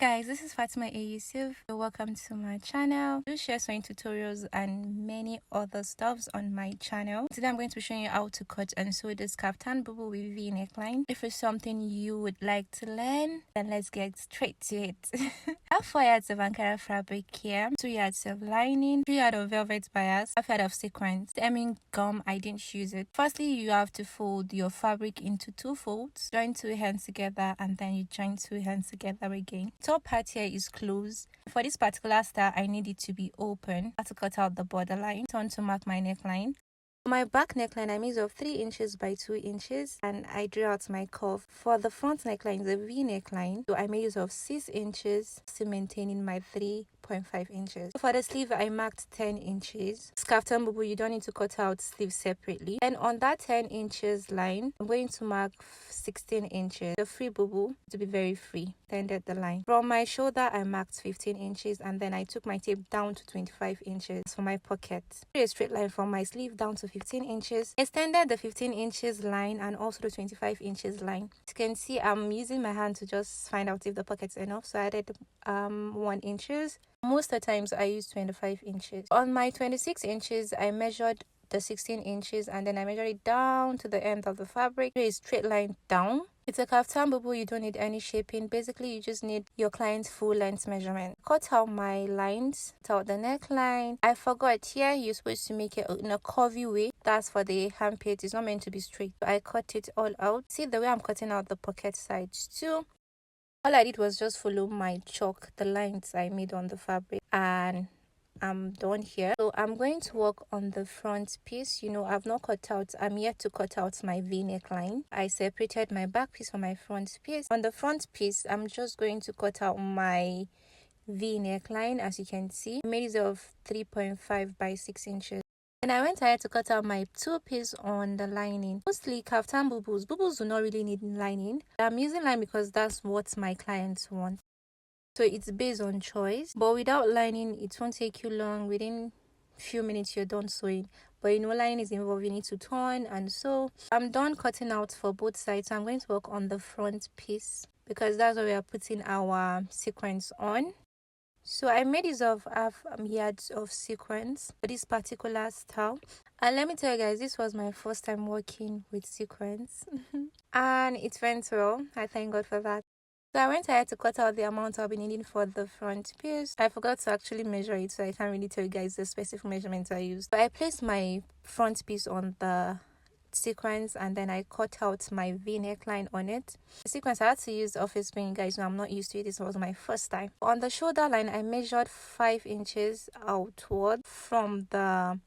Guys, this is Fatima A. Yusuf. Welcome to my channel. I do share sewing tutorials and many other stuffs on my channel. Today I'm going to be showing you how to cut and sew this kaftan bubu with V neckline. If it's something you would like to learn, then let's get straight to it. I have 4 yards of Ankara fabric here, 2 yards of lining, 3 yards of velvet bias, 1/2 yard of sequins. The hemming gum, I didn't use it. Firstly, you have to fold your fabric into 2 folds, join 2 hands together, and then you join 2 hands together again. Top part here is closed. For this particular style, I need it to be open. I have to cut out the borderline. Turn to mark my neckline. For my back neckline, I measure 3 inches by 2 inches and I drew out my curve. For the front neckline, the V neckline, so I made use of 6 inches, still maintaining my 3.5 inches. For the sleeve, I marked 10 inches. Kaftan bubu, you don't need to cut out sleeves separately. And on that 10 inches line, I'm going to mark 16 inches. The free bubu to be very free. Ended the line. From my shoulder, I marked 15 inches and then I took my tape down to 25 inches for my pocket. A straight line from my sleeve down to 15 inches. Extended the 15 inches line and also the 25 inches line. As you can see, I'm using my hand to just find out if the pocket's enough. So I added 1 inches. Most of the times I use 25 inches. On my 26 inches, I measured the 16 inches and then I measured it down to the end of the fabric. A straight line down. It's a kaftan bubu, you don't need any shaping. Basically, you just need your client's full length measurement. Cut out my lines, cut out the neckline. I forgot here, you're supposed to make it in a curvy way. That's for the armpit. It's not meant to be straight. So I cut it all out. See the way I'm cutting out the pocket sides too. All I did was just follow my chalk, the lines I made on the fabric, and I'm done here. So I'm going to work on the front piece. I've not cut out, I'm yet to cut out my V neckline. I separated my back piece from my front piece. On the front piece, I'm just going to cut out my V neckline. As you can see, I made use of 3.5 by 6 inches. And I went ahead to cut out my 2 piece on the lining. Mostly kaftan bubus do not really need lining. I'm using line because that's what my clients want. So it's based on choice, but without lining, it won't take you long. Within few minutes, you're done sewing. But lining is involved. You need to turn and sew. I'm done cutting out for both sides. So I'm going to work on the front piece because that's where we are putting our sequins on. So I made use of 1/2 yards of sequins for this particular style. And let me tell you guys, this was my first time working with sequins. And it went well. I thank God for that. So I went ahead to cut out the amount I'll be needing for the front piece. I forgot to actually measure it, so I can't really tell you guys the specific measurements I used. So I placed my front piece on the sequins and then I cut out my V neckline on it. The sequins I had to use office pin, you guys know I'm not used to it. This was my first time. On the shoulder line, I measured 5 inches outward from the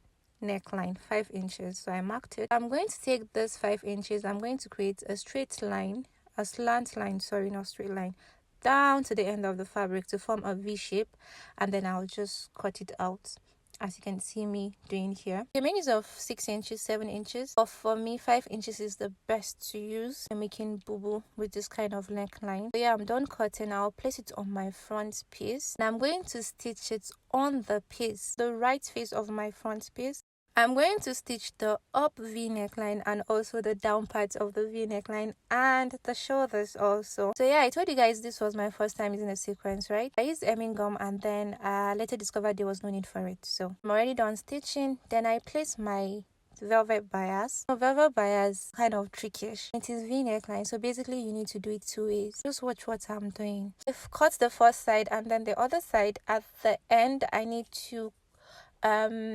neckline, 5 inches. So I marked it. I'm going to take this 5 inches. I'm going to create a straight line. A slant line, sorry, not straight line, down to the end of the fabric to form a V shape, and then I'll just cut it out as you can see me doing here. The main is of 6 inches, 7 inches, but for me 5 inches is the best to use in making bubu with this kind of neckline. So yeah, I'm done cutting. I'll place it on my front piece and I'm going to stitch it on the piece, the right face of my front piece. I'm going to stitch the up V neckline and also the down part of the V neckline and the shoulders also. So yeah, I told you guys this was my first time using a sequence, right? I used hemming gum and then later discovered there was no need for it. So I'm already done stitching. Then I place my velvet bias. Velvet bias kind of trickish. It is V neckline, so basically you need to do it 2 ways. Just watch what I'm doing. I've cut the first side and then the other side. At the end, I need to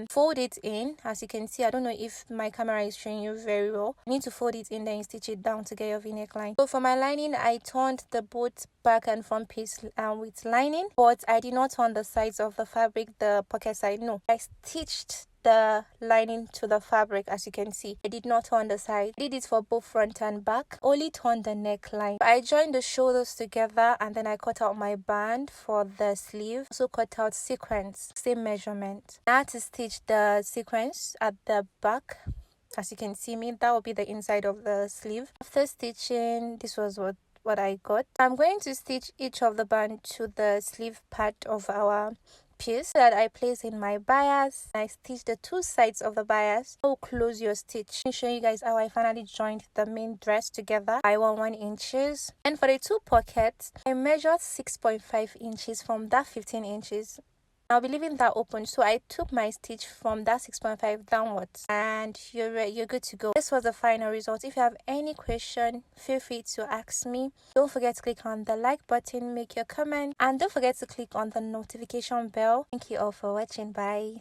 fold it in. As you can see, I don't know if my camera is showing you very well. You need to fold it in, then you stitch it down to get your V neckline. So for my lining, I turned the both back and front piece with lining, but I did not turn the sides of the fabric, the pocket side. No, I stitched the lining to the fabric. As you can see, I did not turn the side. I did it for both front and back, only turned the neckline. I joined the shoulders together and then I cut out my band for the sleeve. Also cut out sequins, same measurement. I had to stitch the sequins at the back. As you can see me, that will be the inside of the sleeve. After stitching, this was what I got. I'm going to stitch each of the band to the sleeve part of our piece that I place in my bias. I stitch the two sides of the bias. I will close your stitch. Let me show you guys how I finally joined the main dress together. I want 1 inches. And for the two pockets, I measured 6.5 inches from that 15 inches. I'll be leaving that open, so I took my stitch from that 6.5 downwards, and you're good to go. This was the final result. If you have any question, feel free to ask me. Don't forget to click on the like button, make your comment, and don't forget to click on the notification bell. Thank you all for watching. Bye.